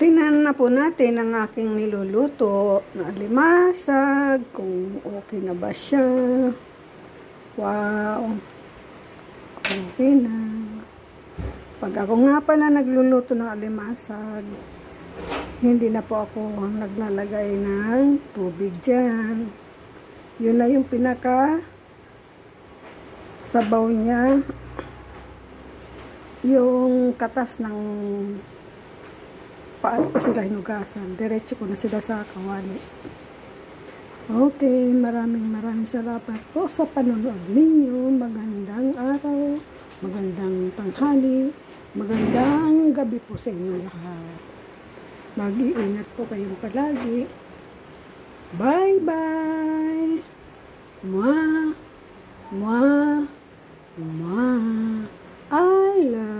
Tingnan na po natin ang aking niluluto na alimasag, kung okay na ba siya. Wow! Okay na. Pag ako nga pala nagluluto ng alimasag, hindi na po ako naglalagay ng tubig dyan. Yun na yung pinaka sabaw niya. Yung katas ng paano ko sila hinugasan. Diretso ko na sila sa kawali. Okay, maraming salamat po sa panonood ninyo. Magandang araw, magandang tanghali, magandang gabi po sa inyo lahat. Mag-iingat po kayong palagi. Bye-bye! Mwah! Mwah! Mwah! I love